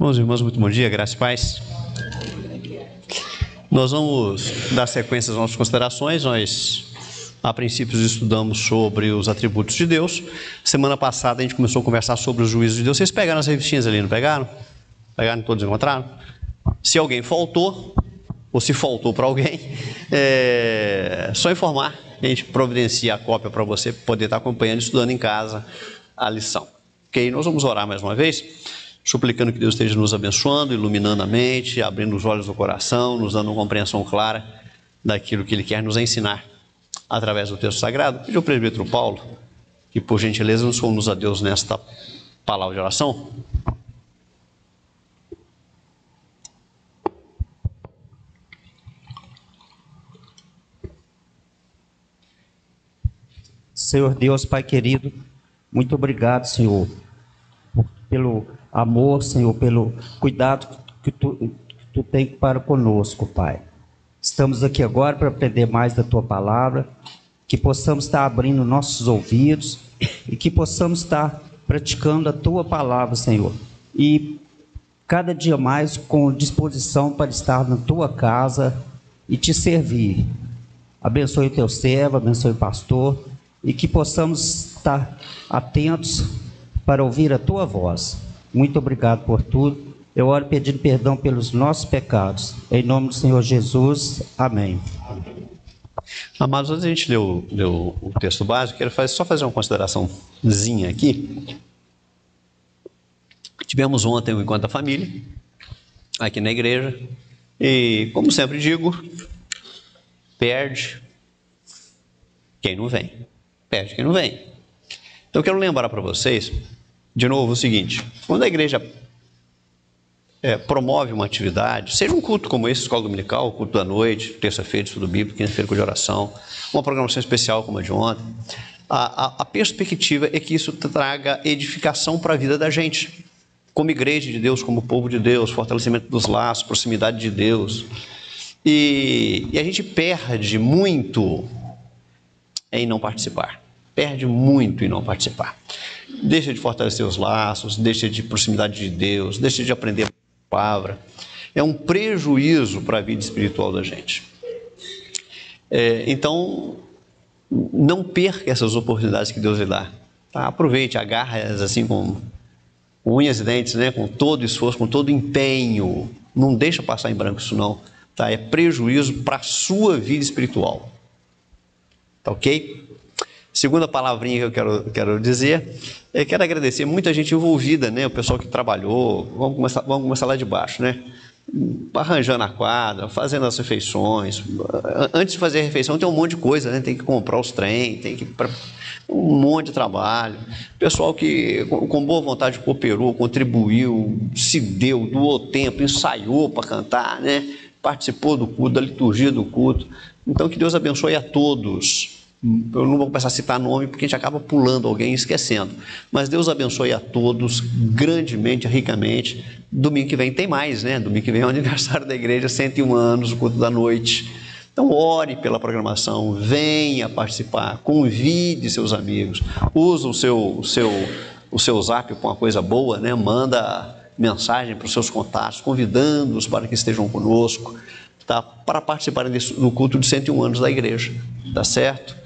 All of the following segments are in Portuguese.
Irmãos e irmãs, muito bom dia, graça e paz. Nós vamos dar sequência às nossas considerações. Nós, a princípio, estudamos sobre os atributos de Deus. Semana passada a gente começou a conversar sobre os juízos de Deus. Vocês pegaram as revistinhas ali, não pegaram? Pegaram, todos encontraram? Se alguém faltou, ou se faltou para alguém, só informar. A gente providencia a cópia para você poder estar acompanhando e estudando em casa a lição. Ok? Nós vamos orar mais uma vez, suplicando que Deus esteja nos abençoando, iluminando a mente, abrindo os olhos do coração, nos dando uma compreensão clara daquilo que Ele quer nos ensinar através do texto sagrado. Pediu ao presbítero Paulo que, por gentileza, nos conduz a Deus nesta palavra de oração. Senhor Deus, Pai querido, muito obrigado, Senhor, pelo amor, Senhor, pelo cuidado que Tu tem para conosco, Pai. Estamos aqui agora para aprender mais da Tua palavra, que possamos estar abrindo nossos ouvidos e que possamos estar praticando a Tua palavra, Senhor. E cada dia mais com disposição para estar na Tua casa e Te servir. Abençoe o Teu servo, abençoe o pastor, e que possamos estar atentos para ouvir a Tua voz. Muito obrigado por tudo. Eu oro pedindo perdão pelos nossos pecados. Em nome do Senhor Jesus. Amém. Amados, antes de a gente ler o texto básico, quero só fazer uma consideraçãozinha aqui. Tivemos ontem um encontro da família, aqui na igreja, e, como sempre digo, perde quem não vem. Perde quem não vem. Então eu quero lembrar para vocês, de novo, o seguinte: quando a igreja promove uma atividade, seja um culto como esse, escola dominical, culto da noite, terça-feira, estudo bíblico, quinta-feira, culto de oração, uma programação especial como a de ontem, a perspectiva é que isso traga edificação para a vida da gente, como igreja de Deus, como povo de Deus, fortalecimento dos laços, proximidade de Deus. E a gente perde muito em não participar. Perde muito em não participar. Deixa de fortalecer os laços, deixa de proximidade de Deus, deixa de aprender a palavra. É um prejuízo para a vida espiritual da gente. Então, não perca essas oportunidades que Deus lhe dá. Tá? Aproveite, agarre-as assim com unhas e dentes, né? Com todo esforço, com todo empenho. Não deixa passar em branco isso não. Tá? É prejuízo para a sua vida espiritual. Tá ok? Segunda palavrinha que eu quero dizer, quero agradecer muita gente envolvida, né? O pessoal que trabalhou, vamos começar lá de baixo, né? Arranjando a quadra, fazendo as refeições. Antes de fazer a refeição tem um monte de coisa, né? Tem que comprar os trem, tem que um monte de trabalho. Pessoal que com boa vontade cooperou, contribuiu, se deu, doou tempo, ensaiou para cantar, né? Participou do culto, da liturgia do culto. Então que Deus abençoe a todos. Eu não vou começar a citar nome porque a gente acaba pulando alguém e esquecendo. Mas Deus abençoe a todos grandemente, ricamente. Domingo que vem tem mais, né? Domingo que vem é o aniversário da igreja, 101 anos, o culto da noite. Então ore pela programação, venha participar, convide seus amigos, usa o seu zap com uma coisa boa, né? Manda mensagem para os seus contatos, convidando-os para que estejam conosco, tá? Para participarem do culto de 101 anos da igreja, tá certo?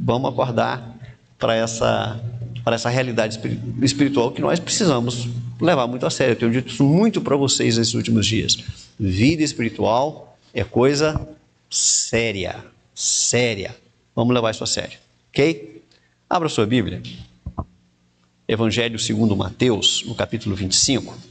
Vamos acordar para essa realidade espiritual que nós precisamos levar muito a sério. Eu tenho dito isso muito para vocês nesses últimos dias. Vida espiritual é coisa séria, séria. Vamos levar isso a sério, ok? Abra sua Bíblia. Evangelho segundo Mateus, no capítulo 25.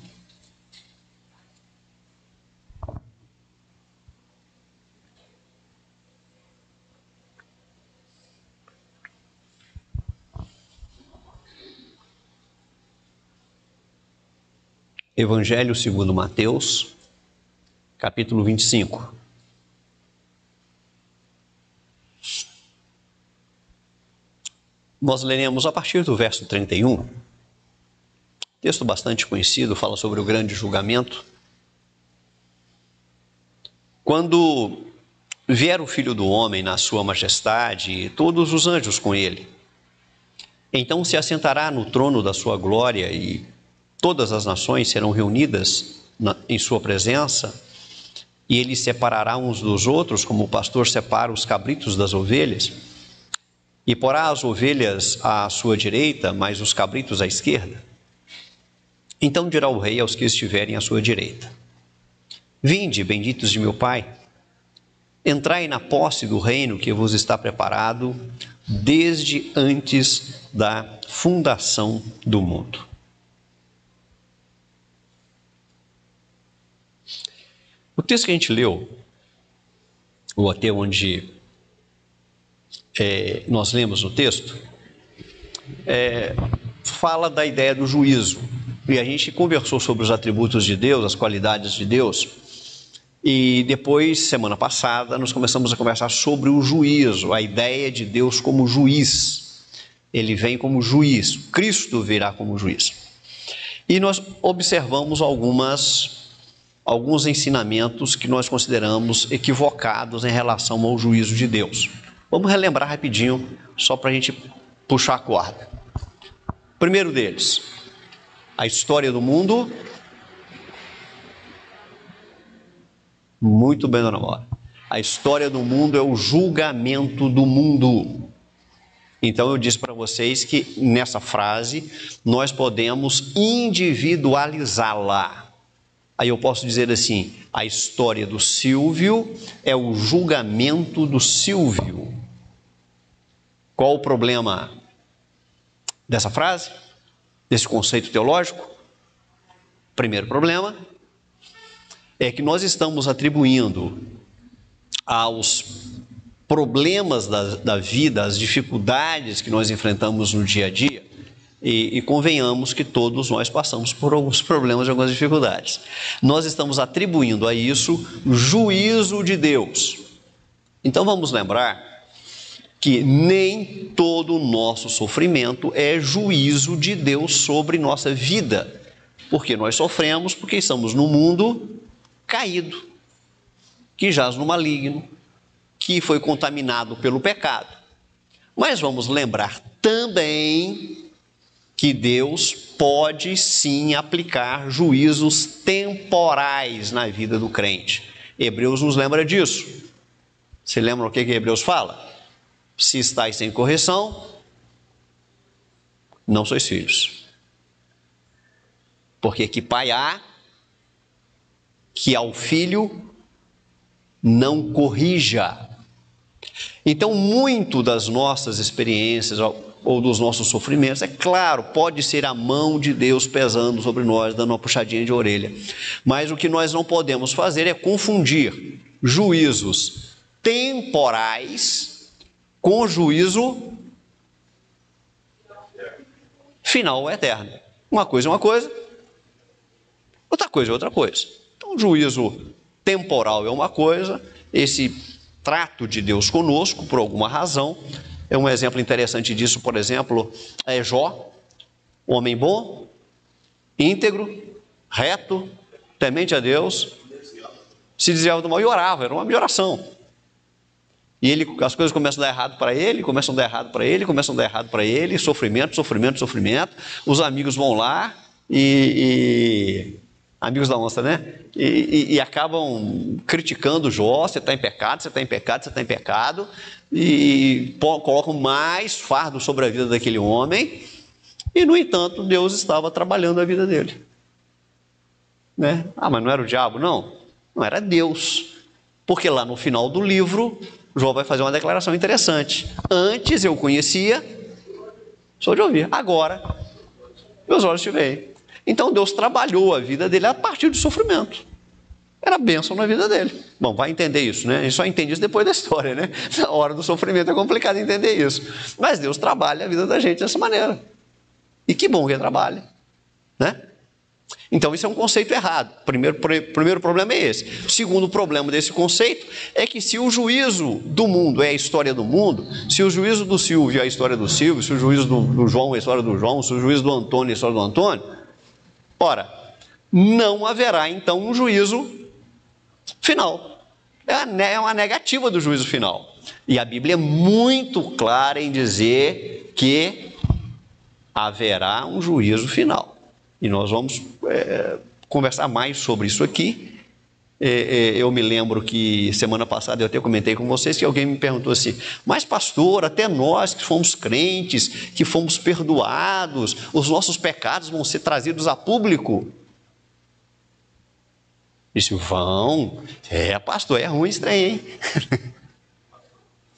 Evangelho segundo Mateus, capítulo 25. Nós leremos a partir do verso 31. Texto bastante conhecido, fala sobre o grande julgamento. Quando vier o Filho do Homem na sua majestade e todos os anjos com ele, então se assentará no trono da sua glória e todas as nações serão reunidas em sua presença, e ele separará uns dos outros, como o pastor separa os cabritos das ovelhas, e porá as ovelhas à sua direita, mas os cabritos à esquerda. Então dirá o rei aos que estiverem à sua direita: Vinde, benditos de meu Pai, entrai na posse do reino que vos está preparado desde antes da fundação do mundo. O texto que a gente leu, ou até onde nós lemos o texto, fala da ideia do juízo. E a gente conversou sobre os atributos de Deus, as qualidades de Deus. E depois, semana passada, nós começamos a conversar sobre o juízo, a ideia de Deus como juiz. Ele vem como juiz, Cristo virá como juiz. E nós observamos alguns ensinamentos que nós consideramos equivocados em relação ao juízo de Deus. Vamos relembrar rapidinho, só para a gente puxar a corda. Primeiro deles, a história do mundo. Muito bem, dona Maura. A história do mundo é o julgamento do mundo. Então eu disse para vocês que nessa frase nós podemos individualizá-la. Aí eu posso dizer assim: a história do Silvio é o julgamento do Silvio. Qual o problema dessa frase? Desse conceito teológico? Primeiro problema é que nós estamos atribuindo aos problemas da vida, às dificuldades que nós enfrentamos no dia a dia, e convenhamos que todos nós passamos por alguns problemas e algumas dificuldades. Nós estamos atribuindo a isso juízo de Deus. Então vamos lembrar que nem todo o nosso sofrimento é juízo de Deus sobre nossa vida, porque nós sofremos porque estamos no mundo caído, que jaz no maligno, que foi contaminado pelo pecado. Mas vamos lembrar também que Deus pode sim aplicar juízos temporais na vida do crente. Hebreus nos lembra disso. Você lembra o que Hebreus fala? Se estáis sem correção, não sois filhos. Porque que pai há que ao filho não corrija? Então, muito das nossas experiências ou dos nossos sofrimentos, é claro, pode ser a mão de Deus pesando sobre nós, dando uma puxadinha de orelha. Mas o que nós não podemos fazer é confundir juízos temporais com juízo final ou eterno. Uma coisa é uma coisa, outra coisa é outra coisa. Então, juízo temporal é uma coisa, esse trato de Deus conosco, por alguma razão. É um exemplo interessante disso, por exemplo, é Jó, homem bom, íntegro, reto, temente a Deus, se desviava do mal e orava, era uma oração. E as coisas começam a dar errado para ele, começam a dar errado para ele, começam a dar errado para ele, sofrimento, sofrimento, sofrimento. Os amigos vão lá amigos da onça, né? E acabam criticando Jó: você está em pecado, você está em pecado, você está em pecado, e colocam mais fardo sobre a vida daquele homem, e no entanto Deus estava trabalhando a vida dele, né? Mas não era o diabo? Não era Deus, porque lá no final do livro Jó vai fazer uma declaração interessante: antes eu conhecia, sou de ouvir, agora meus olhos te veem. Então Deus trabalhou a vida dele a partir do sofrimento. Era bênção na vida dele. Bom, vai entender isso, né? A gente só entende isso depois da história, né? Na hora do sofrimento é complicado entender isso. Mas Deus trabalha a vida da gente dessa maneira. E que bom que ele trabalha, né? Então isso é um conceito errado. Primeiro problema é esse. O segundo problema desse conceito é que se o juízo do mundo é a história do mundo, se o juízo do Silvio é a história do Silvio, se o juízo do João é a história do João, se o juízo do Antônio é a história do Antônio, ora, não haverá então um juízo final. É uma negativa do juízo final. E a Bíblia é muito clara em dizer que haverá um juízo final. E nós vamos conversar mais sobre isso aqui. Eu me lembro que semana passada eu até comentei com vocês que alguém me perguntou assim: mas pastor, até nós que fomos crentes, que fomos perdoados, os nossos pecados vão ser trazidos a público? Disse: vão. Pastor, é ruim esse trem, hein?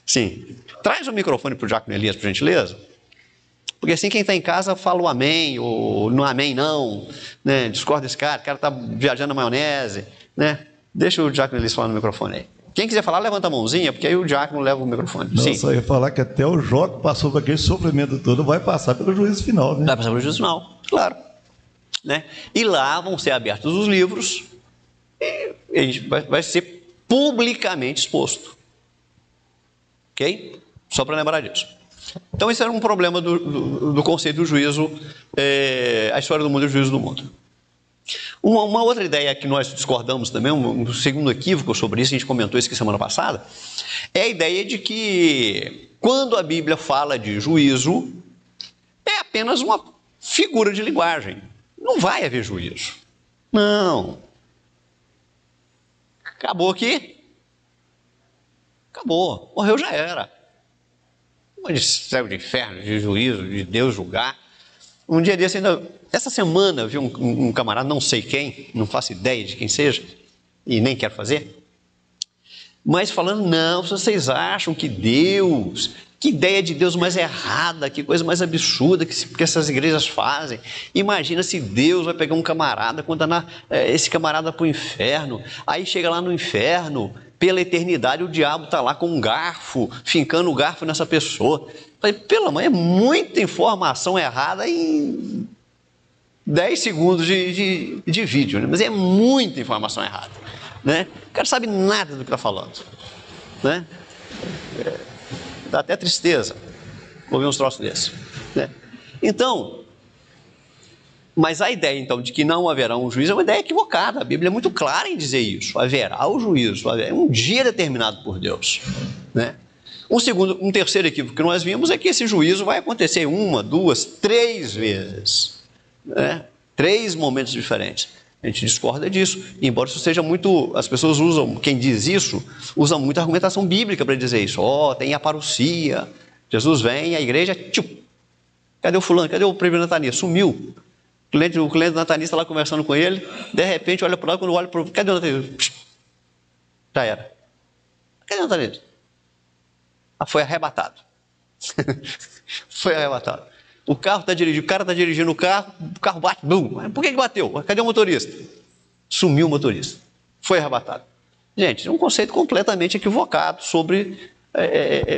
Sim. Traz o microfone para o Diácono Elias, por gentileza. Porque assim quem está em casa fala o amém, ou não amém não, né? Discorda desse cara, o cara está viajando na maionese, né? Deixa o Diácono Elias falar no microfone aí. Quem quiser falar, levanta a mãozinha, porque aí o diácono leva o microfone. Não, sim. Só ia falar que até o Jó que passou por aquele sofrimento todo vai passar pelo juízo final, né? Vai passar pelo juízo final, claro. Né? E lá vão ser abertos os livros e a gente vai ser publicamente exposto. Ok? Só para lembrar disso. Então, esse era um problema do conceito do juízo, a história do mundo e o juízo do mundo. Uma outra ideia que nós discordamos também, um segundo equívoco sobre isso, a gente comentou isso aqui semana passada, é a ideia de que quando a Bíblia fala de juízo, é apenas uma figura de linguagem. Não vai haver juízo. Não. Acabou aqui. Acabou. Morreu, já era. De céu, de inferno, de juízo, de Deus julgar. Um dia desse ainda, essa semana, eu vi um camarada, não sei quem, não faço ideia de quem seja, e nem quero fazer, mas falando: não, vocês acham que Deus, que ideia de Deus mais errada, que coisa mais absurda que essas igrejas fazem. Imagina se Deus vai pegar um camarada, condenar esse camarada para o inferno, aí chega lá no inferno, pela eternidade o diabo está lá com um garfo, fincando o garfo nessa pessoa. Falei: pelo amor, é muita informação errada em 10 segundos de vídeo, né? Mas é muita informação errada, né? O cara sabe nada do que está falando, né? Dá até tristeza ouvir uns troços desses, né? Então, mas a ideia então de que não haverá um juízo é uma ideia equivocada. A Bíblia é muito clara em dizer isso: haverá o juízo, é um dia determinado por Deus, né? Um terceiro equívoco que nós vimos é que esse juízo vai acontecer 1, 2, 3 vezes, né? 3 momentos diferentes. A gente discorda disso, embora isso seja muito... As pessoas usam, quem diz isso, usa muita argumentação bíblica para dizer isso. Tem a parousia, Jesus vem, a igreja... Cadê o fulano? Cadê o presbítero Natanias? Sumiu. O cliente Natanias está lá conversando com ele, de repente olha para lá, quando olha para o... Cadê o Natanias? Já era. Cadê o Natanias? Foi arrebatado. Foi arrebatado. O cara está dirigindo o carro bate, bum. Por que bateu? Cadê o motorista? Sumiu o motorista. Foi arrebatado. Gente, é um conceito completamente equivocado sobre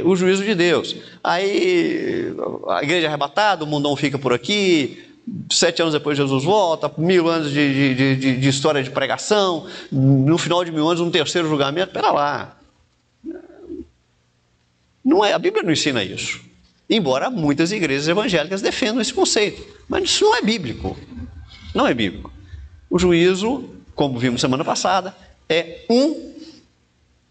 o juízo de Deus. Aí a igreja é arrebatada, o mundão fica por aqui, 7 anos depois Jesus volta, 1000 anos de história de pregação, no final de 1000 anos um terceiro julgamento. Espera lá. Não é, a Bíblia não ensina isso. Embora muitas igrejas evangélicas defendam esse conceito. Mas isso não é bíblico. Não é bíblico. O juízo, como vimos semana passada, é um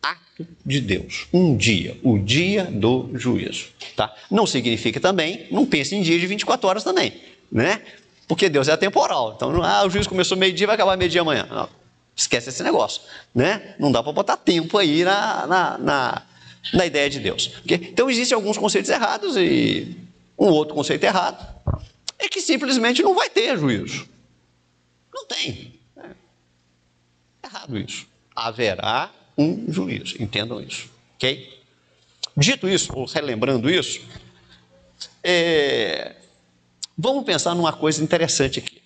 ato de Deus. Um dia. O dia do juízo. Tá? Não significa também, não pense em dia de 24 horas também. Né? Porque Deus é atemporal. Então, o juízo começou meio-dia, vai acabar meio-dia amanhã. Não, esquece esse negócio. Né? Não dá para botar tempo aí na ideia de Deus. Okay? Então, existem alguns conceitos errados e um outro conceito errado é que simplesmente não vai ter juízo. Não tem. É errado isso. Haverá um juízo. Entendam isso. Ok? Dito isso, ou relembrando isso, vamos pensar numa coisa interessante aqui.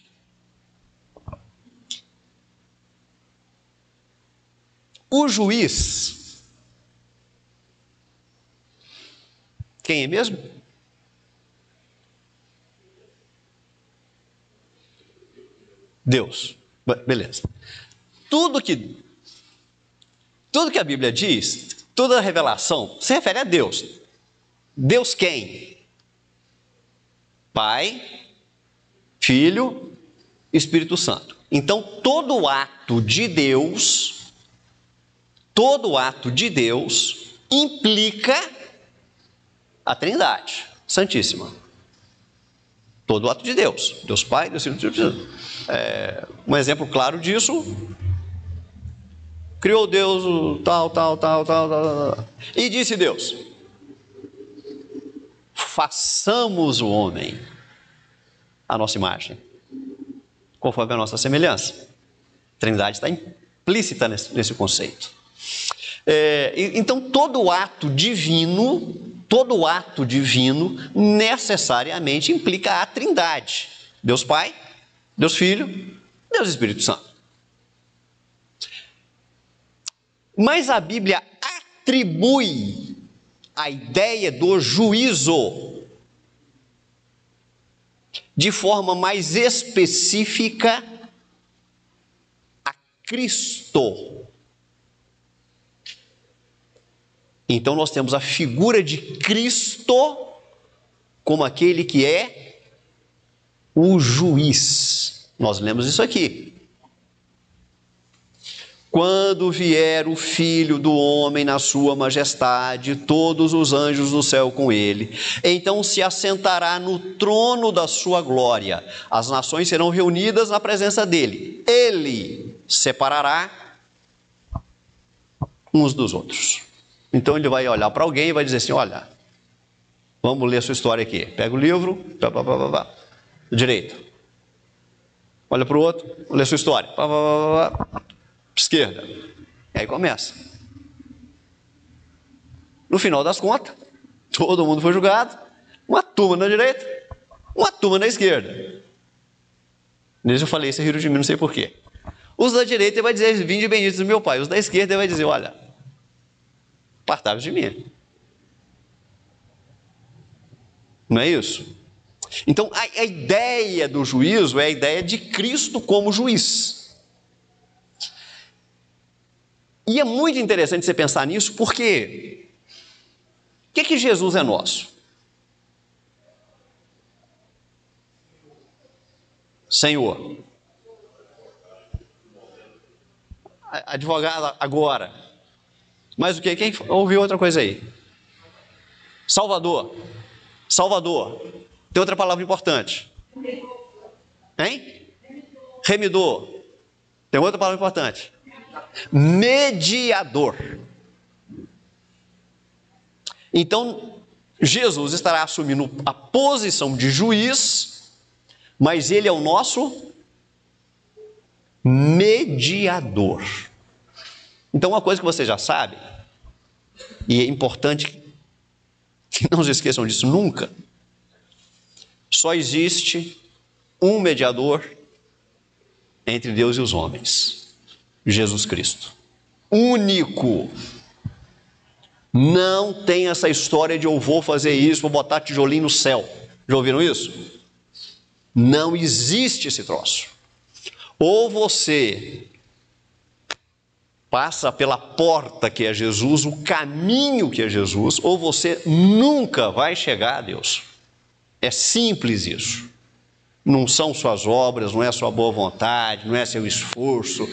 O juiz... Quem é mesmo? Deus. Beleza. Tudo que a Bíblia diz, toda a revelação, se refere a Deus. Deus quem? Pai, Filho, Espírito Santo. Então, todo ato de Deus implica a Trindade Santíssima. Todo ato de Deus. Deus Pai, Deus Filho, Deus Espírito. Um exemplo claro disso, criou Deus o tal. E disse Deus: façamos o homem à nossa imagem, conforme a nossa semelhança. A Trindade está implícita nesse conceito. Então, todo ato divino necessariamente implica a Trindade: Deus Pai, Deus Filho, Deus Espírito Santo. Mas a Bíblia atribui a ideia do juízo de forma mais específica a Cristo. Então nós temos a figura de Cristo como aquele que é o juiz. Nós lemos isso aqui. Quando vier o Filho do Homem na sua majestade, todos os anjos do céu com ele, então se assentará no trono da sua glória. As nações serão reunidas na presença dele. Ele separará uns dos outros. Então ele vai olhar para alguém e vai dizer assim: olha, vamos ler a sua história aqui. Pega o livro, direito. Olha para o outro, lê a sua história. Esquerda. E aí começa. No final das contas, todo mundo foi julgado. Uma turma na direita, uma turma na esquerda. Nisso eu falei: esse riram de mim, não sei porquê. Os da direita vai dizer: vinde benditos do meu Pai. Os da esquerda vai dizer: olha, apartai-vos de mim. Não é isso? Então, a ideia do juízo é a ideia de Cristo como juiz. E é muito interessante você pensar nisso, porque o que Jesus é nosso? Senhor. Advogado agora. Mas o que? Quem ouviu outra coisa aí? Salvador. Salvador. Tem outra palavra importante. Hein? Remidor. Tem outra palavra importante. Mediador. Então, Jesus estará assumindo a posição de juiz, mas ele é o nosso mediador. Então, uma coisa que você já sabe, e é importante que não se esqueçam disso nunca: só existe um mediador entre Deus e os homens: Jesus Cristo. Único. Não tem essa história de eu vou fazer isso, vou botar tijolinho no céu. Já ouviram isso? Não existe esse troço. Ou você passa pela porta que é Jesus, o caminho que é Jesus, ou você nunca vai chegar a Deus. É simples isso. Não são suas obras, não é sua boa vontade, não é seu esforço,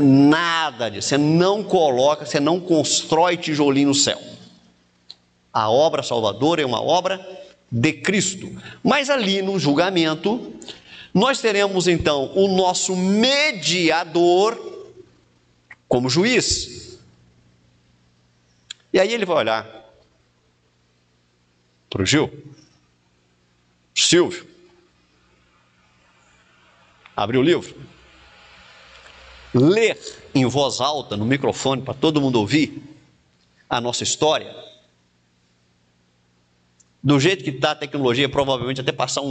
nada disso. Você não coloca, você não constrói tijolinho no céu. A obra salvadora é uma obra de Cristo. Mas ali no julgamento, nós teremos então o nosso mediador como juiz. E aí ele vai olhar para o Gil, Silvio, abrir o livro, ler em voz alta no microfone para todo mundo ouvir a nossa história. Do jeito que está a tecnologia, provavelmente até passar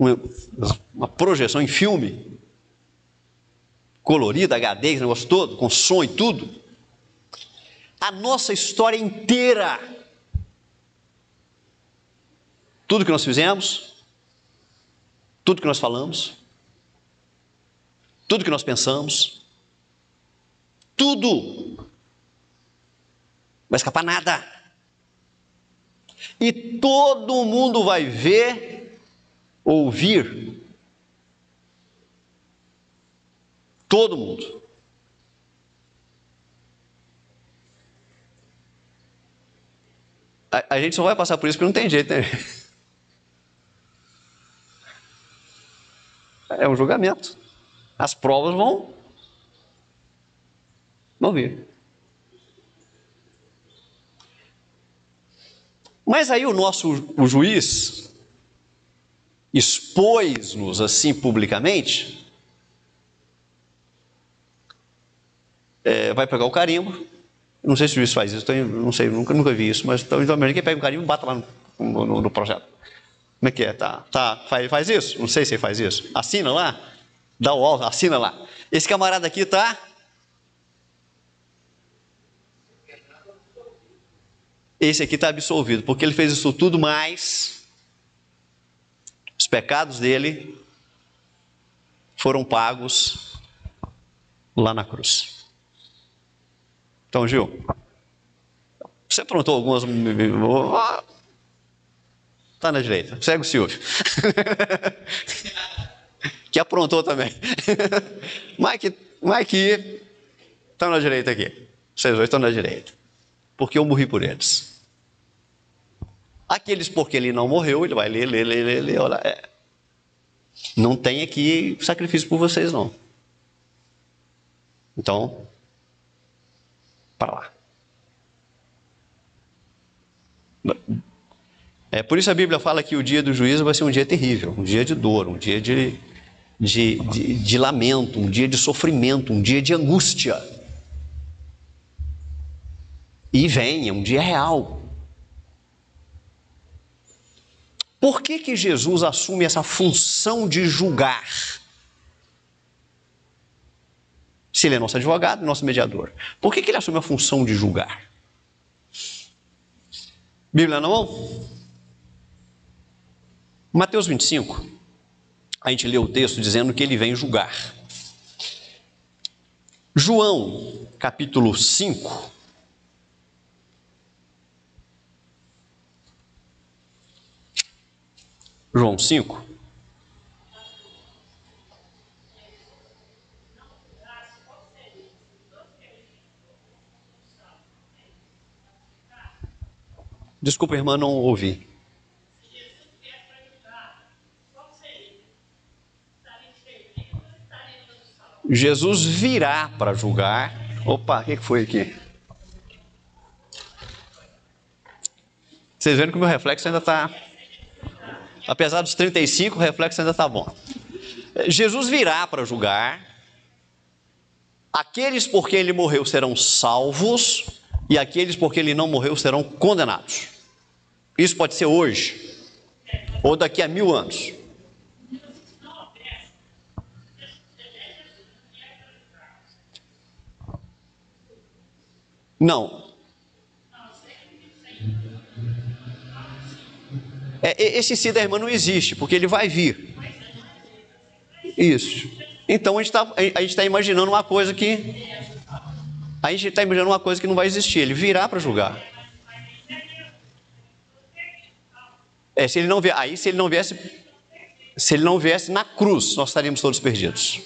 uma projeção em filme, colorida, HD, esse negócio todo, com som e tudo. A nossa história inteira. Tudo que nós fizemos, tudo que nós falamos, tudo que nós pensamos, tudo. Não vai escapar nada. E todo mundo vai ver, ouvir. Todo mundo. A gente só vai passar por isso porque não tem jeito, né? É um julgamento. As provas vão vir. Mas aí o juiz expôs-nos assim publicamente, vai pegar o carimbo. Não sei se o juiz faz isso, não sei, nunca vi isso, mas então quem pega o carimbo e bata lá no projeto. Como é que é? Faz isso? Não sei se ele faz isso. Assina lá, dá o alvo, assina lá. Esse camarada aqui esse aqui está absolvido, porque ele fez isso tudo, mas os pecados dele foram pagos lá na cruz. Então, Gil, você aprontou algumas... Está na direita. Segue o Silvio. Que aprontou também. Mike está na direita aqui. Vocês dois estão na direita. Porque eu morri por eles. Aqueles porque ele não morreu, ele vai ler, olha. Não tem aqui sacrifício por vocês, não. Então, para lá. Por isso a Bíblia fala que o dia do juízo vai ser um dia terrível, um dia de dor, um dia de lamento, um dia de sofrimento, um dia de angústia. E vem, é um dia real. Por que Jesus assume essa função de julgar? Se ele é nosso advogado, nosso mediador. Por que ele assume a função de julgar? Bíblia na mão? Mateus 25, a gente lê o texto dizendo que ele vem julgar. João, capítulo 5. João 5. Desculpa, irmã, não ouvi. Jesus virá para julgar. Opa, o que foi aqui? Vocês viram que o meu reflexo ainda está... Apesar dos 35, o reflexo ainda está bom. Jesus virá para julgar. Aqueles por quem ele morreu serão salvos, e aqueles por quem ele não morreu serão condenados. Isso pode ser hoje, ou daqui a 1000 anos. Não. Esse si da irmã não existe, porque ele vai vir. Isso. Então a gente está imaginando uma coisa que... A gente está imaginando uma coisa que não vai existir. Ele virá para julgar. Se ele não viesse na cruz, nós estaríamos todos perdidos.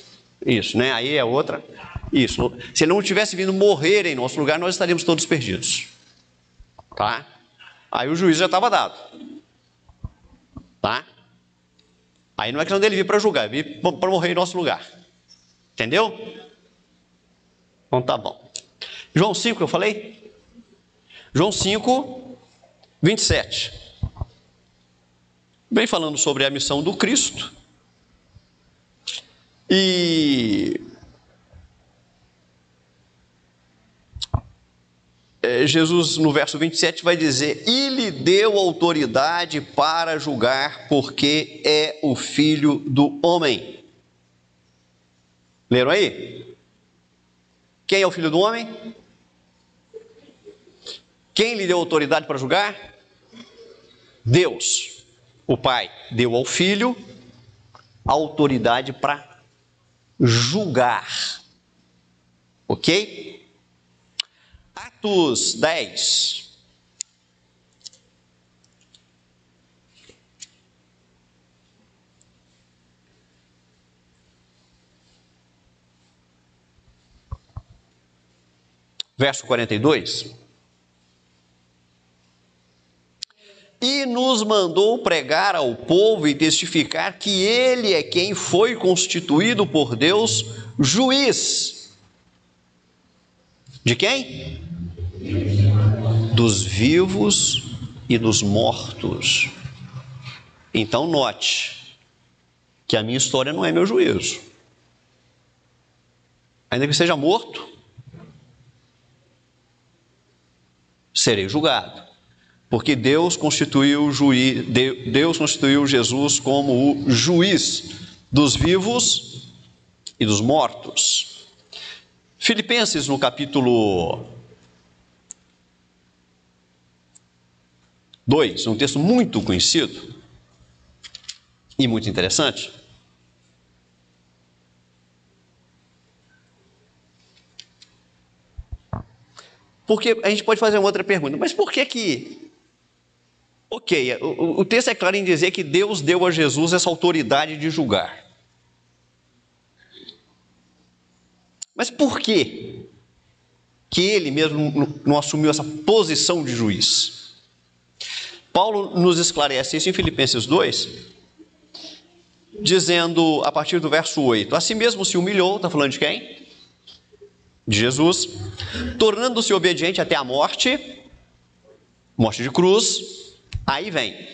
Isso, né? Aí é outra. Isso. Se ele não tivesse vindo morrer em nosso lugar, nós estaríamos todos perdidos. Tá? Aí o juízo já estava dado. Tá? Aí não é questão dele vir para julgar, ele vir para morrer em nosso lugar. Entendeu? Então tá bom. João 5 que eu falei? João 5, 27. Vem falando sobre a missão do Cristo. E Jesus, no verso 27, vai dizer: e lhe deu autoridade para julgar, porque é o Filho do Homem. Leram aí? Quem é o Filho do Homem? Quem lhe deu autoridade para julgar? Deus. O Pai deu ao Filho a autoridade para julgar. Ok? Atos 10. Verso 42. e nos mandou pregar ao povo e testificar que ele é quem foi constituído por Deus juiz. De quem? Dos vivos e dos mortos. Então note que a minha história não é meu juízo. Ainda que seja morto, serei julgado. Porque Deus constituiu Jesus como o juiz dos vivos e dos mortos. Filipenses, no capítulo 2, um texto muito conhecido e muito interessante. Porque a gente pode fazer uma outra pergunta, mas por que Ok, o texto é claro em dizer que Deus deu a Jesus essa autoridade de julgar. Mas por que ele mesmo não assumiu essa posição de juiz? Paulo nos esclarece isso em Filipenses 2, dizendo a partir do verso 8: assim mesmo se humilhou, está falando de quem? De Jesus, tornando-se obediente até a morte de cruz. Aí vem: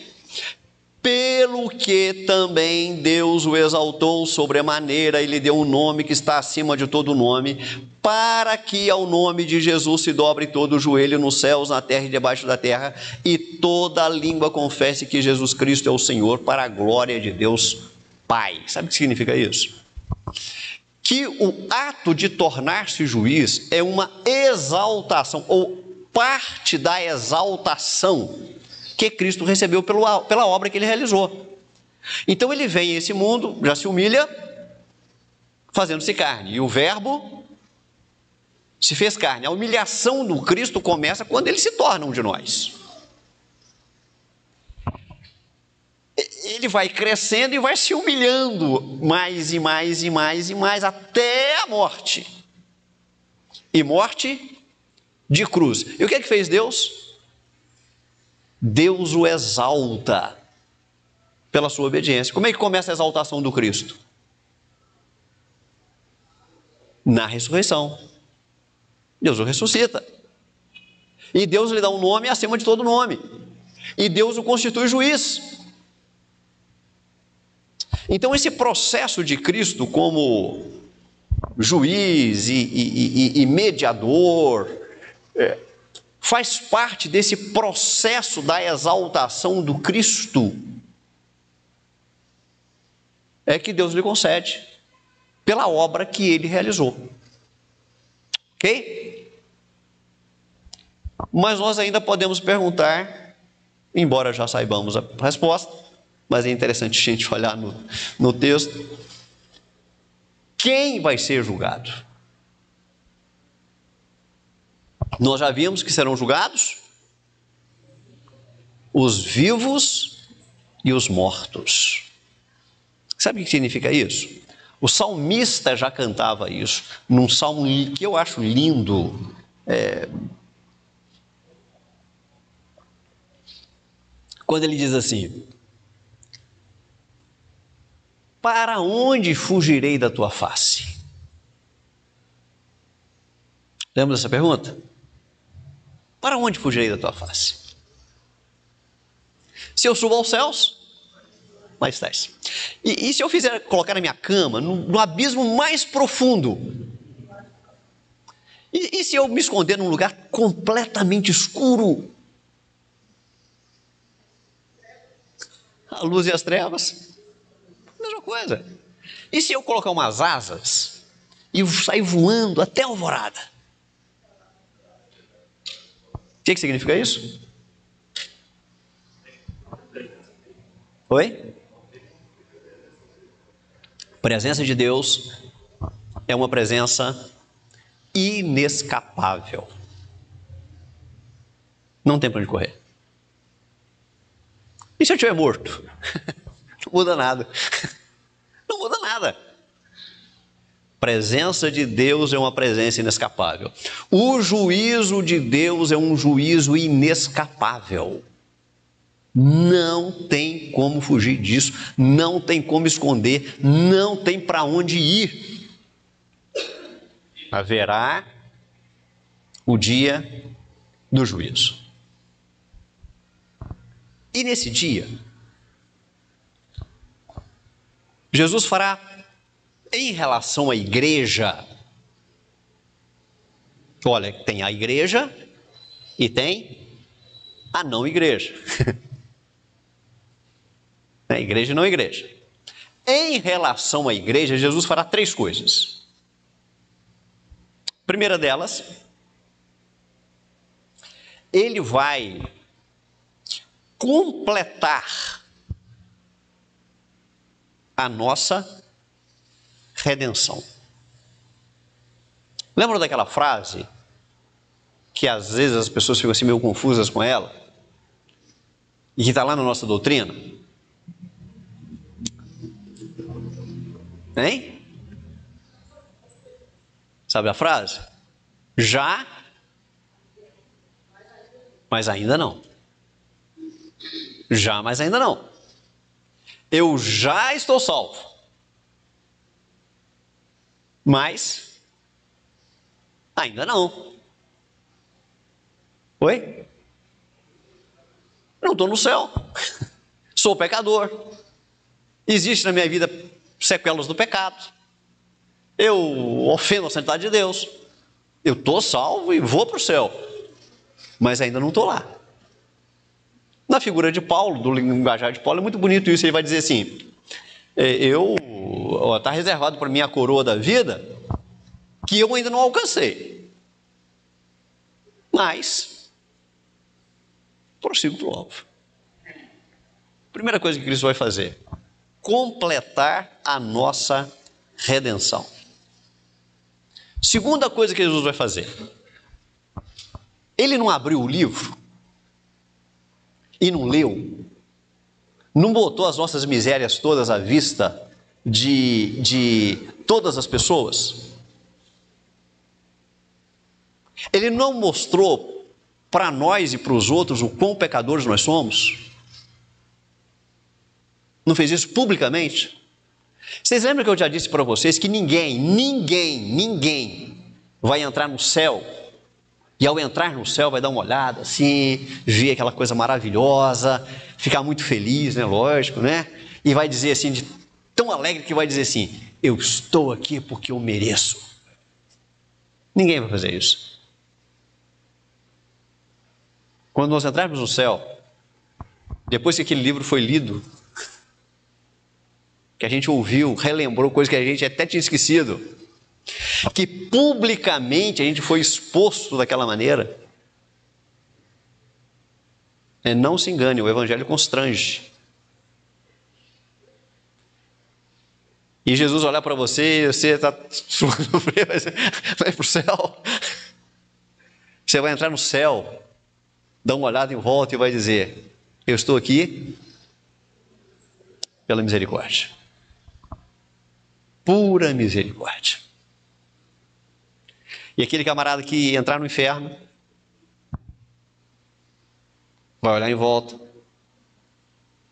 pelo que também Deus o exaltou sobremaneira e lhe deu um nome que está acima de todo nome, para que ao nome de Jesus se dobre todo o joelho nos céus, na terra e debaixo da terra, e toda língua confesse que Jesus Cristo é o Senhor, para a glória de Deus Pai. Sabe o que significa isso? Que o ato de tornar-se juiz é uma exaltação, ou parte da exaltação que Cristo recebeu pela obra que ele realizou. Então ele vem a esse mundo, já se humilha, fazendo-se carne, e o Verbo se fez carne. A humilhação do Cristo começa quando ele se torna um de nós. Ele vai crescendo e vai se humilhando mais e mais e mais e mais, até a morte. E morte de cruz. E o que é que fez Deus? Deus o exalta pela sua obediência. Como é que começa a exaltação do Cristo? Na ressurreição. Deus o ressuscita. E Deus lhe dá um nome acima de todo nome. E Deus o constitui juiz. Então esse processo de Cristo como juiz e mediador faz parte desse processo da exaltação do Cristo, é que Deus lhe concede pela obra que ele realizou. Ok? Mas nós ainda podemos perguntar, embora já saibamos a resposta, mas é interessante a gente olhar no texto: quem vai ser julgado? Nós já vimos que serão julgados os vivos e os mortos. Sabe o que significa isso? O salmista já cantava isso, num salmo que eu acho lindo. Quando ele diz assim: para onde fugirei da tua face? Lembra dessa pergunta? Para onde fugirei da tua face? Se eu subo aos céus, lá estás. E se eu colocar na minha cama, no abismo mais profundo? E se eu me esconder num lugar completamente escuro? A luz e as trevas? Mesma coisa. E se eu colocar umas asas e sair voando até a alvorada? O que significa isso? Oi? A presença de Deus é uma presença inescapável. Não tem para onde correr. E se eu estiver morto? Não muda nada. Não muda nada. A presença de Deus é uma presença inescapável. O juízo de Deus é um juízo inescapável. Não tem como fugir disso, não tem como esconder, não tem para onde ir. Haverá o dia do juízo. E nesse dia, Jesus fará, em relação à igreja, olha, tem a igreja e tem a não igreja. É igreja e não igreja. Em relação à igreja, Jesus fará 3 coisas. Primeira delas, ele vai completar a nossa redenção. Lembram daquela frase que às vezes as pessoas ficam assim meio confusas com ela? E que está lá na nossa doutrina? Hein? Sabe a frase? Já, mas ainda não. Já, mas ainda não. Eu já estou salvo, mas ainda não. Oi? Não estou no céu. Sou pecador. Existe na minha vida sequelas do pecado. Eu ofendo a santidade de Deus. Eu estou salvo e vou para o céu, mas ainda não estou lá. Na figura de Paulo, do linguajar de Paulo, é muito bonito isso. Ele vai dizer assim: está reservado para mim a coroa da vida, que eu ainda não alcancei, mas prossigo para o alvo. Primeira coisa que Cristo vai fazer: completar a nossa redenção. Segunda coisa que Jesus vai fazer: ele não abriu o livro e não leu, não botou as nossas misérias todas à vista de todas as pessoas. Ele não mostrou para nós e para os outros o quão pecadores nós somos. Não fez isso publicamente. Vocês lembram que eu já disse para vocês que ninguém vai entrar no céu e ao entrar no céu vai dar uma olhada assim, ver aquela coisa maravilhosa, ficar muito feliz, né? Lógico, né? E vai dizer assim, tão alegre que vai dizer assim: eu estou aqui porque eu mereço. Ninguém vai fazer isso. Quando nós entrarmos no céu, depois que aquele livro foi lido, que a gente ouviu, relembrou coisas que a gente até tinha esquecido, que publicamente a gente foi exposto daquela maneira, não se engane, o evangelho constrange. E Jesus olhar para você e você está suando frio, vai para o céu. Você vai entrar no céu, dá uma olhada em volta e vai dizer: eu estou aqui pela misericórdia. Pura misericórdia. E aquele camarada que entrar no inferno vai olhar em volta,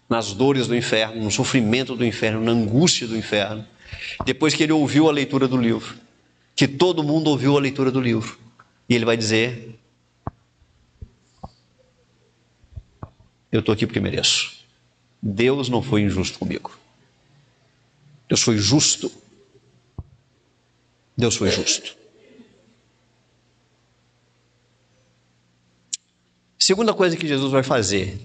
nas dores do inferno, no sofrimento do inferno, na angústia do inferno, depois que ele ouviu a leitura do livro, que todo mundo ouviu a leitura do livro, e ele vai dizer: eu estou aqui porque mereço. Deus não foi injusto comigo. Deus foi justo. Deus foi justo. Segunda coisa que Jesus vai fazer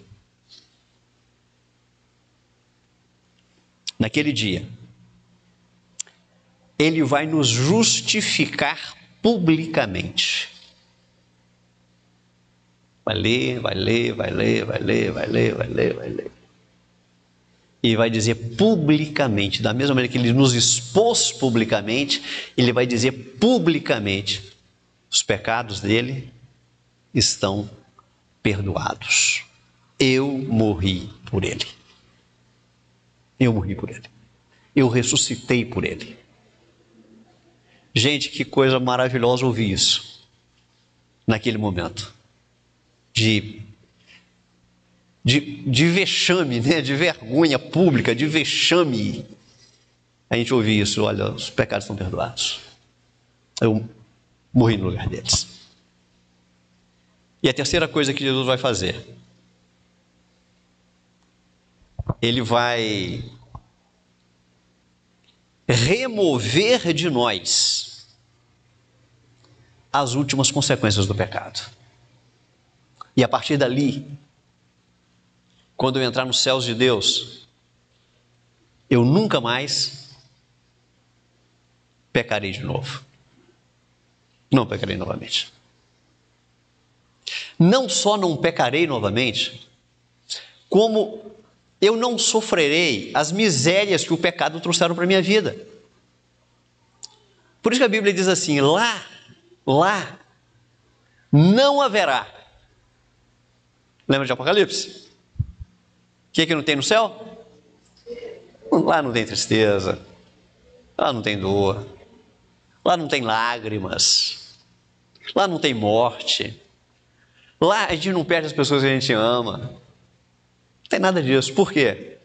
naquele dia: ele vai nos justificar publicamente. Vai ler. E vai dizer publicamente, da mesma maneira que ele nos expôs publicamente, ele vai dizer publicamente: os pecados dele estão perdoados. Eu morri por ele. Eu morri por ele. Eu ressuscitei por ele. Gente, que coisa maravilhosa ouvir isso naquele momento. De de vexame, né? De vergonha pública, de vexame. A gente ouve isso, olha, os pecados estão perdoados. Eu morri no lugar deles. E a terceira coisa que Jesus vai fazer, ele vai remover de nós as últimas consequências do pecado. E a partir dali, quando eu entrar nos céus de Deus, eu nunca mais pecarei de novo. Não pecarei novamente. Não só não pecarei novamente, como eu não sofrerei as misérias que o pecado trouxeram para a minha vida. Por isso que a Bíblia diz assim, lá não haverá. Lembra de Apocalipse? O que não tem no céu? Lá não tem tristeza, lá não tem dor, lá não tem lágrimas, lá não tem morte, lá a gente não perde as pessoas que a gente ama, não tem nada disso. Por quê?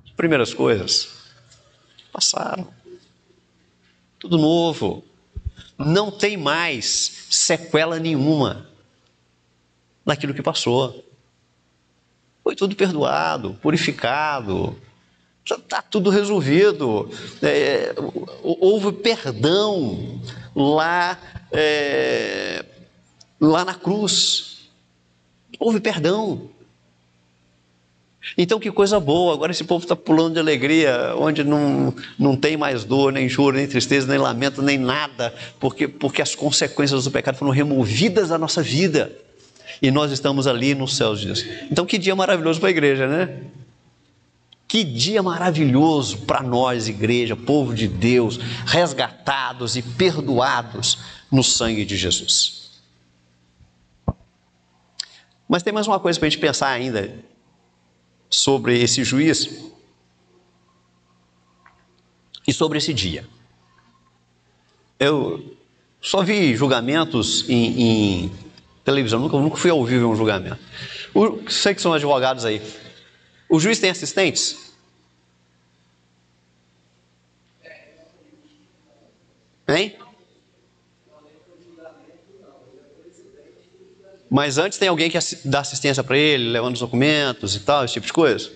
As primeiras coisas passaram, tudo novo, não tem mais sequela nenhuma daquilo que passou. Foi tudo perdoado, purificado, já está tudo resolvido. Houve perdão lá na cruz. Houve perdão. Então que coisa boa, agora esse povo está pulando de alegria, onde não tem mais dor, nem choro, nem tristeza, nem lamento, nem nada, porque as consequências do pecado foram removidas da nossa vida. E nós estamos ali nos céus de Deus. Então que dia maravilhoso para a igreja, né? Que dia maravilhoso para nós, igreja, povo de Deus, resgatados e perdoados no sangue de Jesus. Mas tem mais uma coisa para a gente pensar ainda sobre esse juízo e sobre esse dia. Eu só vi julgamentos em televisão, nunca fui ao vivo em um julgamento. Sei que são advogados aí. O juiz tem assistentes? Hein? Mas antes tem alguém que dá assistência para ele, levando os documentos e tal, esse tipo de coisa?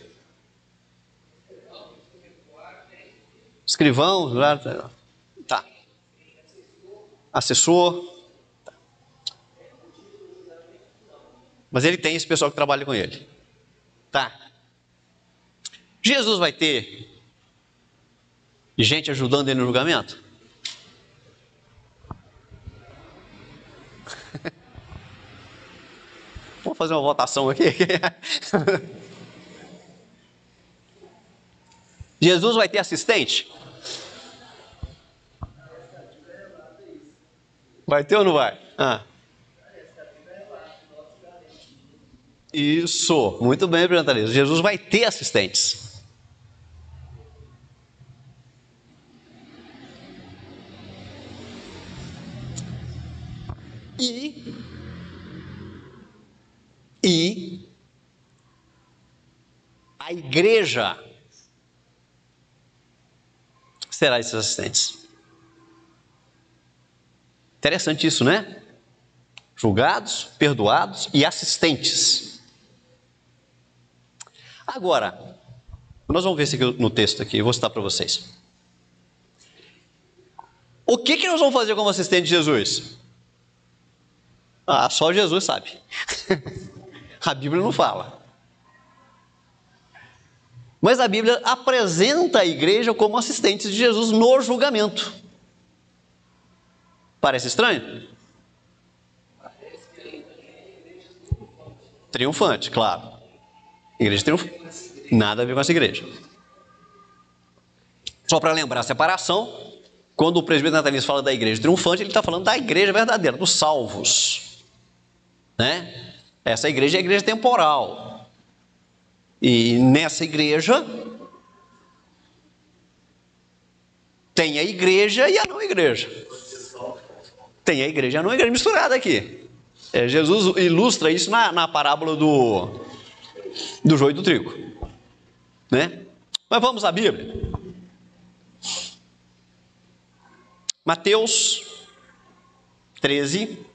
Escrivão, tá. Assessor. Mas ele tem esse pessoal que trabalha com ele. Tá. Jesus vai ter gente ajudando ele no julgamento? Vamos fazer uma votação aqui? Jesus vai ter assistente? Vai ter ou não vai? Isso, muito bem, Brentaliza. Jesus vai ter assistentes. E a igreja será esses assistentes. Interessante isso, né? Julgados, perdoados e assistentes. Agora, nós vamos ver isso aqui no texto aqui, eu vou citar para vocês. O que nós vamos fazer como assistente de Jesus? Só Jesus sabe. A Bíblia não fala. Mas a Bíblia apresenta a igreja como assistentes de Jesus no julgamento. Parece estranho? Triunfante, claro. Igreja triunfante. Nada a ver com essa igreja. Só para lembrar a separação, quando o presbítero Natanista fala da igreja triunfante, ele está falando da igreja verdadeira, dos salvos. Né? Essa igreja é a igreja temporal. E nessa igreja tem a igreja e a não igreja. Tem a igreja e a não igreja misturada aqui. Jesus ilustra isso na parábola do joio e do trigo, né? Mas vamos à Bíblia. Mateus 13.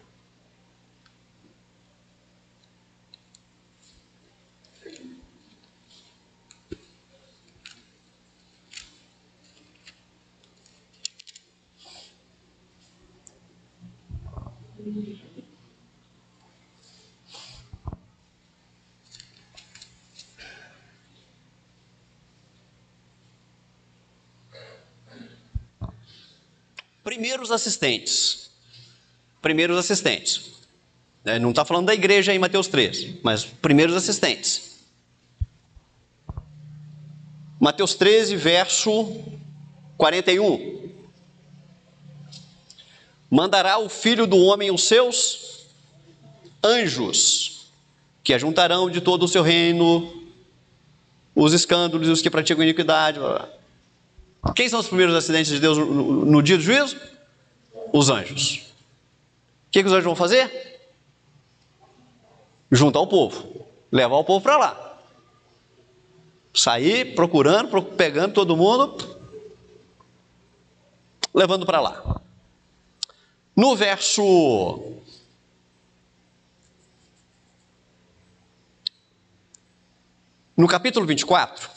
Primeiros assistentes. Não está falando da igreja em Mateus 13, mas primeiros assistentes. Mateus 13, verso 41. Mandará o Filho do Homem os seus anjos, que ajuntarão de todo o seu reino os escândalos e os que praticam iniquidade. Blá, blá. Quem são os primeiros assistentes de Deus no dia do juízo? Os anjos. O que os anjos vão fazer? Juntar o povo, levar o povo para lá. Sair procurando, pegando todo mundo, levando para lá. No verso no capítulo 24,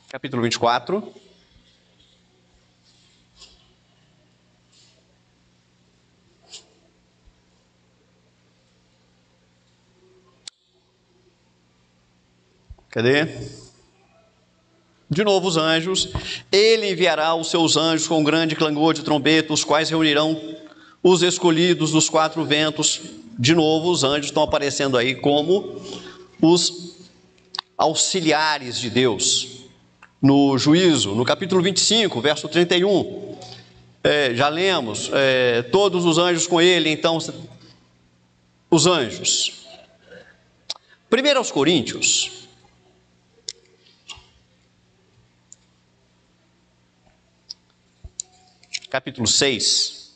capítulo 24, cadê? De novo os anjos. Ele enviará os seus anjos com grande clangor de trombeta, os quais reunirão os escolhidos dos quatro ventos. De novo os anjos estão aparecendo aí como os auxiliares de Deus no juízo. No capítulo 25, verso 31, já lemos, todos os anjos com ele. Então, os anjos. 1 aos Coríntios, capítulo 6,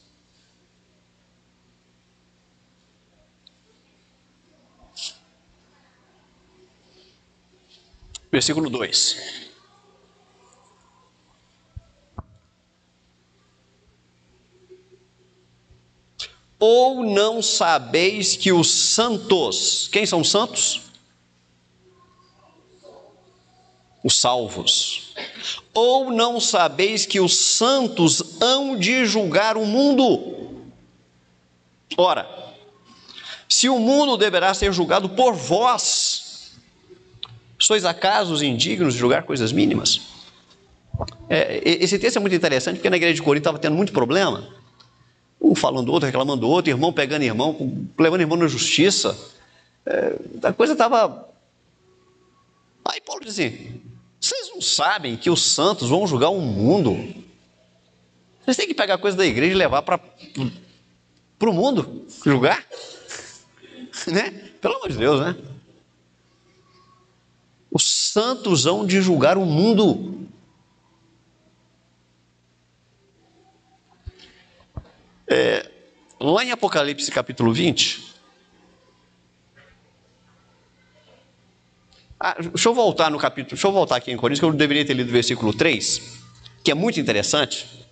versículo 2. Ou não sabeis que os santos, quem são os santos? Os salvos. Ou não sabeis que os santos hão de julgar o mundo? Ora, se o mundo deverá ser julgado por vós, sois acaso os indignos de julgar coisas mínimas? Esse texto é muito interessante, porque na igreja de Corinto estava tendo muito problema. Um falando do outro, reclamando do outro, irmão pegando irmão, levando irmão na justiça. A coisa estava... Aí Paulo diz assim: vocês não sabem que os santos vão julgar o mundo? Vocês têm que pegar a coisa da igreja e levar para o mundo julgar? Né? Pelo amor de Deus, né? Os santos hão de julgar o mundo. Lá em Apocalipse capítulo 20, deixa eu voltar aqui em Coríntios, que eu deveria ter lido o versículo 3, que é muito interessante.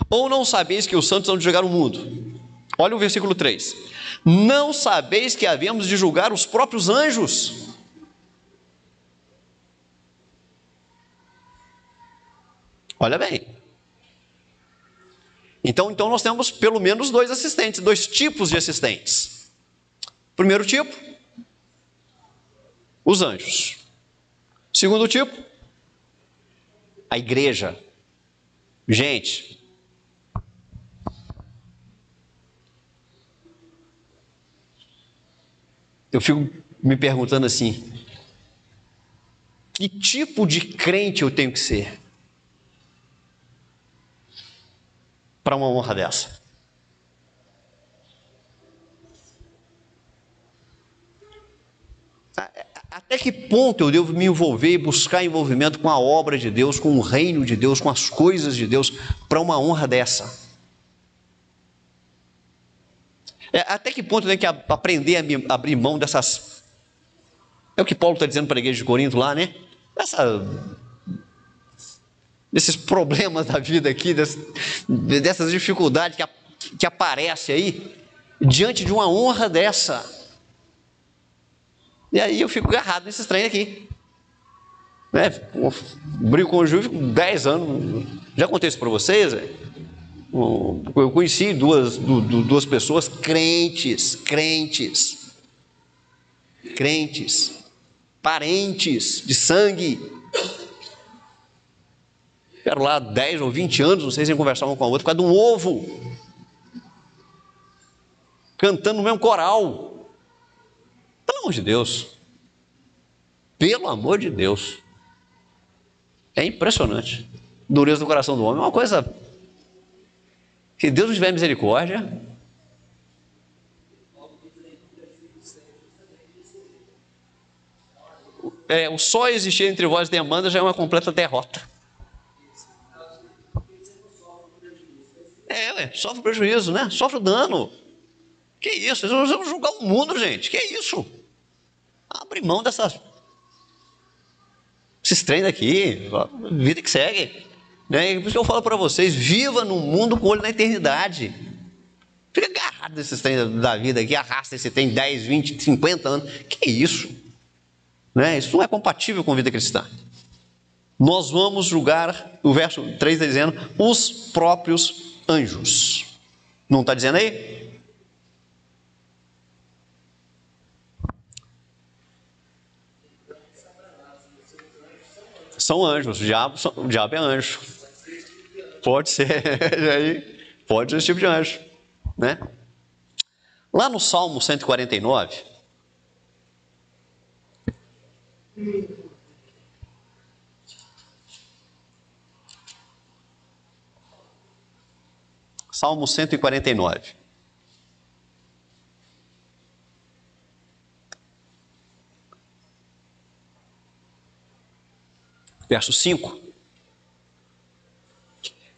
Ou não sabeis que os santos hão de julgar o mundo? Olha o versículo 3. Não sabeis que havemos de julgar os próprios anjos? Olha bem. Então nós temos pelo menos dois assistentes, dois tipos de assistentes. Primeiro tipo, os anjos. Segundo tipo, a igreja. Gente, eu fico me perguntando assim: que tipo de crente eu tenho que ser para uma honra dessa? Até que ponto eu devo me envolver e buscar envolvimento com a obra de Deus, com o reino de Deus, com as coisas de Deus, para uma honra dessa? Até que ponto tem que aprender a abrir mão dessas... É o que Paulo está dizendo para a igreja de Corinto lá, né? Desses problemas da vida aqui, dessas dificuldades que aparecem aí, diante de uma honra dessa. E aí eu fico agarrado nesse trem aqui. Né? Brigo com o Ju, fico 10 anos. Já contei isso para vocês? Eu conheci duas pessoas crentes, parentes de sangue. Ficaram lá 10 ou 20 anos, não sei se conversavam um com a outra, por causa de um ovo. Cantando no mesmo coral. Pelo amor de Deus. Pelo amor de Deus. É impressionante. Dureza do coração do homem é uma coisa... Se Deus não tiver misericórdia... o só existir entre vós demanda já é uma completa derrota. Sofre prejuízo, né? Sofre dano. Que isso? Nós vamos julgar o mundo, gente. Que isso? Abre mão esses trem daqui, vida que segue. Né? Por isso que eu falo para vocês, viva no mundo com olho na eternidade. Fica agarrado nesses trem da vida aqui, arrasta esse trem 10, 20, 50 anos. Que isso? Né? Isso não é compatível com a vida cristã. Nós vamos julgar, o verso 3 está dizendo, os próprios anjos. Não está dizendo aí? São anjos, o diabo é anjo. Pode ser, pode ser esse tipo de anjo, né? Lá no Salmo 149, Salmo 149. Verso 5.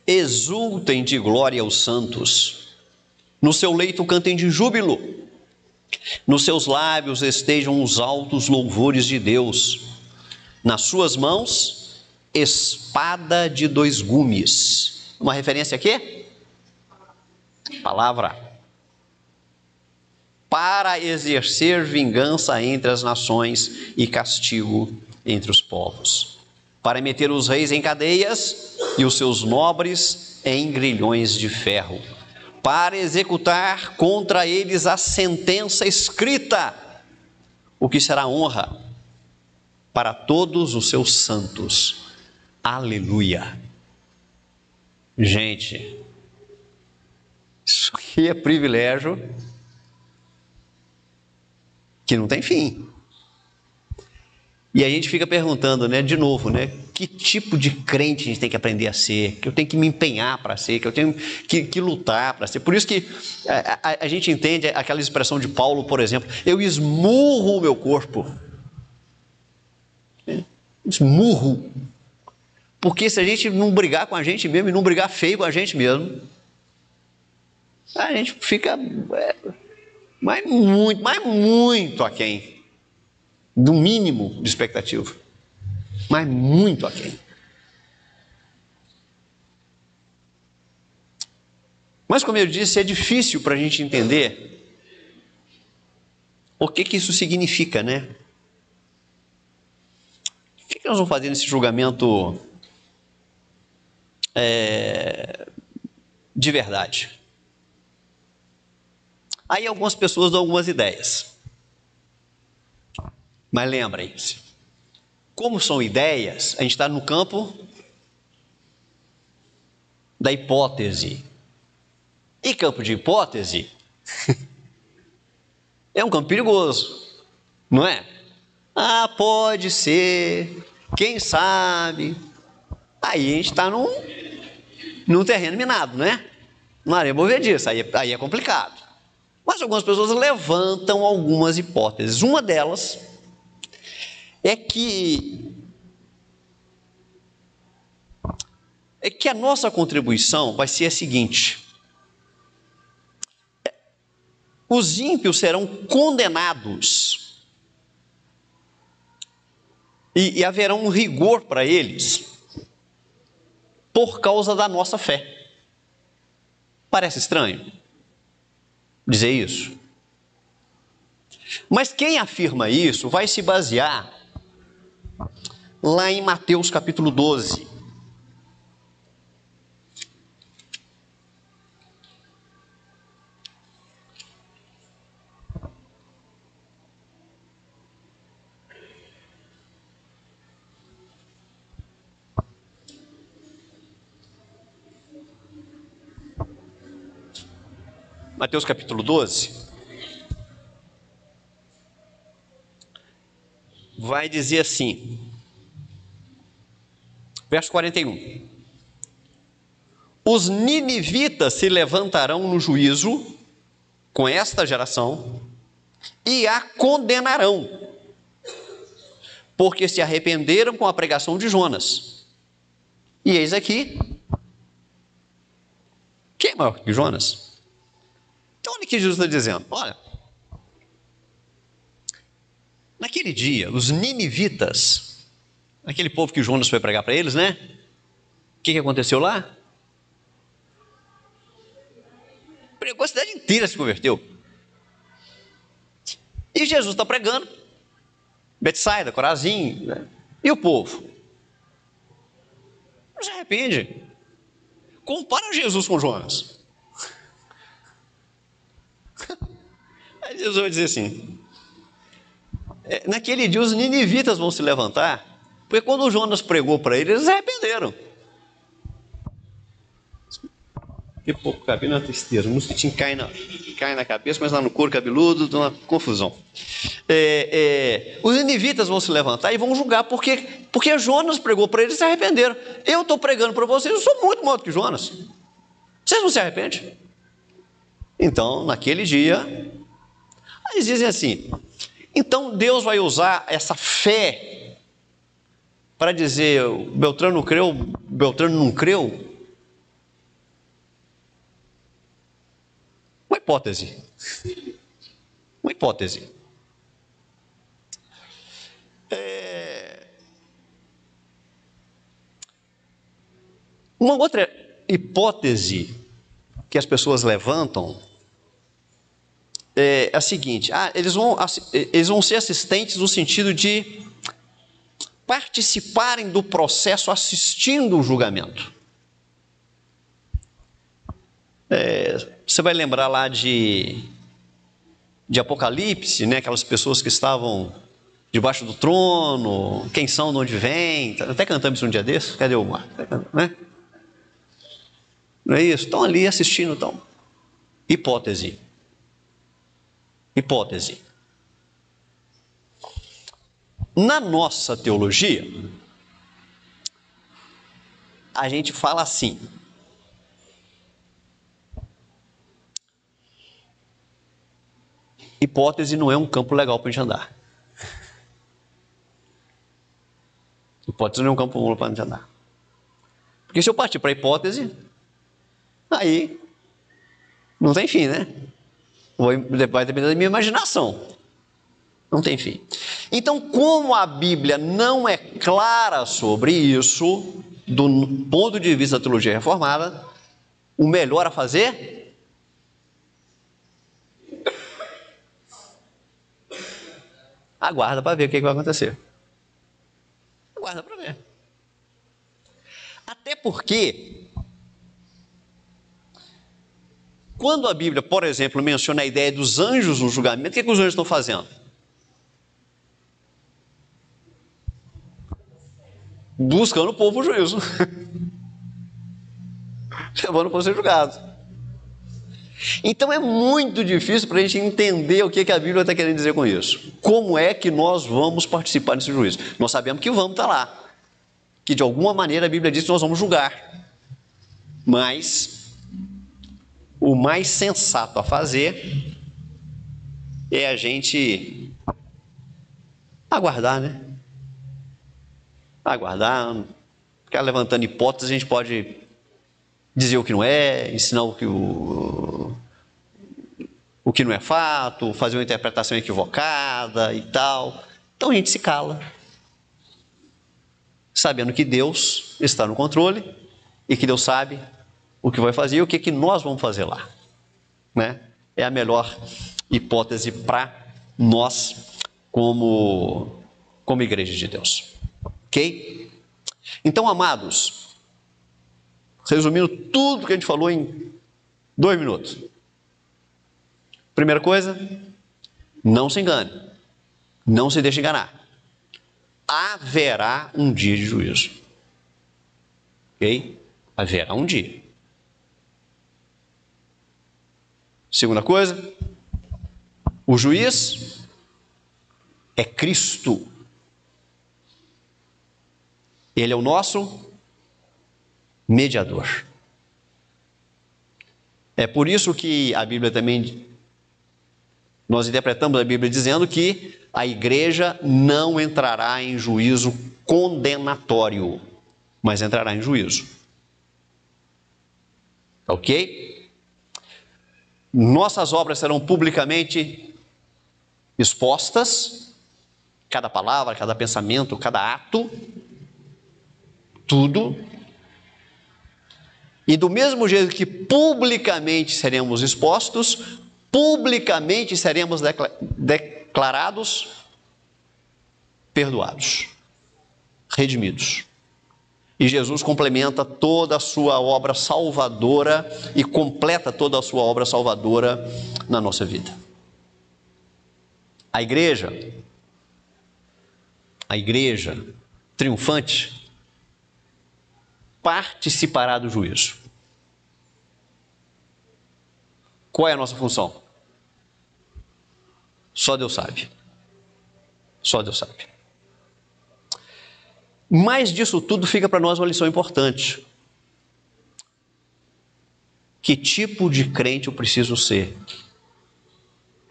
Exultem de glória os santos, no seu leito cantem de júbilo, nos seus lábios estejam os altos louvores de Deus, nas suas mãos, espada de 2 gumes. Uma referência aqui? Palavra. Para exercer vingança entre as nações e castigo entre os povos. Para meter os reis em cadeias e os seus nobres em grilhões de ferro. Para executar contra eles a sentença escrita, o que será honra para todos os seus santos. Aleluia. Gente, isso aqui é privilégio que não tem fim. E a gente fica perguntando, né, de novo, né, que tipo de crente a gente tem que aprender a ser, que eu tenho que me empenhar para ser, que eu tenho que lutar para ser. Por isso que a gente entende aquela expressão de Paulo, por exemplo, eu esmurro o meu corpo. Esmurro. Porque se a gente não brigar com a gente mesmo e não brigar feio com a gente mesmo, a gente fica muito aquém do mínimo de expectativa, mas muito aquém. Mas, como eu disse, é difícil para a gente entender o que isso significa, né? O que nós vamos fazer nesse julgamento de verdade? Aí algumas pessoas dão algumas ideias. Mas lembrem-se, como são ideias, a gente está no campo da hipótese. E campo de hipótese é um campo perigoso, não é? Ah, pode ser, quem sabe. Aí a gente está num terreno minado, né? Não areia movediça, aí é complicado. Mas algumas pessoas levantam algumas hipóteses. Uma delas é que é que a nossa contribuição vai ser a seguinte: os ímpios serão condenados e haverá um rigor para eles por causa da nossa fé. Parece estranho dizer isso, mas quem afirma isso vai se basear lá em Mateus capítulo 12. Mateus capítulo 12 vai dizer assim, verso 41: os ninivitas se levantarão no juízo com esta geração e a condenarão, porque se arrependeram com a pregação de Jonas. E eis aqui, quem é maior que Jonas? Então olha o que Jesus está dizendo, olha, naquele dia, os ninivitas, aquele povo que Jonas foi pregar para eles, né? O que aconteceu lá? Pregou, a cidade inteira se converteu. E Jesus está pregando, Betsaida, Corazim, né? E o povo não se arrepende. Compara Jesus com Jonas. Aí Jesus vai dizer assim, naquele dia os ninivitas vão se levantar, porque quando o Jonas pregou para eles, eles se arrependeram. Que pouco cabelo, uma tristeza, o mosquitinho cai na cabeça, mas lá no couro cabeludo, dá uma confusão. Os ninivitas vão se levantar e vão julgar, porque Jonas pregou para eles e se arrependeram. Eu estou pregando para vocês, eu sou muito maior do que Jonas. Vocês não se arrependem? Então, naquele dia, eles dizem assim, então Deus vai usar essa fé para dizer, Beltrano creu, Beltrano não creu? Uma hipótese. Uma hipótese. Uma outra hipótese que as pessoas levantam é a seguinte: eles vão ser assistentes no sentido de participarem do processo assistindo o julgamento. Você vai lembrar lá de Apocalipse, né? Aquelas pessoas que estavam debaixo do trono, quem são, de onde vêm, até cantamos isso um dia desses, cadê o Mar? Né? Não é isso? Estão ali assistindo, então. Hipótese. Na nossa teologia, a gente fala assim: hipótese não é um campo legal para a gente andar. Hipótese não é um campo bom para a gente andar. Porque se eu partir para a hipótese, aí não tem fim, né? Vai depender da minha imaginação. Não tem fim. Então, como a Bíblia não é clara sobre isso, do ponto de vista da teologia reformada, o melhor a fazer aguarda para ver o que vai acontecer. Aguarda para ver. Até porque, quando a Bíblia, por exemplo, menciona a ideia dos anjos no julgamento, o que os anjos estão fazendo? Buscando o povo o juízo. Levando para ser julgado. Então é muito difícil para a gente entender o que a Bíblia está querendo dizer com isso. Como é que nós vamos participar desse juízo? Nós sabemos que vamos estar lá. Que de alguma maneira a Bíblia diz que nós vamos julgar. Mas o mais sensato a fazer é a gente aguardar, né? Aguardar, ficar levantando hipóteses, a gente pode dizer o que não é, ensinar o que não é fato, fazer uma interpretação equivocada e tal. Então a gente se cala, sabendo que Deus está no controle e que Deus sabe o que vai fazer e o que nós vamos fazer lá, né? É a melhor hipótese para nós como igreja de Deus, ok? Então, amados, resumindo tudo que a gente falou em 2 minutos. Primeira coisa, não se engane, não se deixe enganar. Haverá um dia de juízo, ok? Haverá um dia. Segunda coisa, o juiz é Cristo. Ele é o nosso mediador. É por isso que a Bíblia também, nós interpretamos a Bíblia dizendo que a igreja não entrará em juízo condenatório, mas entrará em juízo. Ok? Nossas obras serão publicamente expostas, cada palavra, cada pensamento, cada ato, tudo. E do mesmo jeito que publicamente seremos expostos, publicamente seremos declarados perdoados, redimidos. E Jesus complementa toda a sua obra salvadora e completa toda a sua obra salvadora na nossa vida. A igreja triunfante participará do juízo. Qual é a nossa função? Só Deus sabe. Só Deus sabe. Mas disso tudo fica para nós uma lição importante. Que tipo de crente eu preciso ser,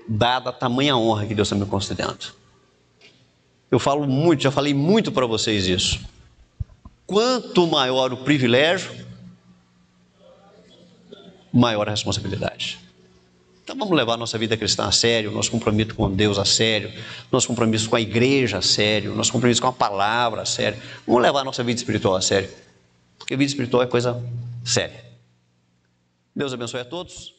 dada a tamanha honra que Deus está me concedendo? Eu falo muito, já falei muito para vocês isso. Quanto maior o privilégio, maior a responsabilidade. Então vamos levar a nossa vida cristã a sério, nosso compromisso com Deus a sério, nosso compromisso com a igreja a sério, nosso compromisso com a palavra a sério. Vamos levar a nossa vida espiritual a sério, porque vida espiritual é coisa séria. Deus abençoe a todos.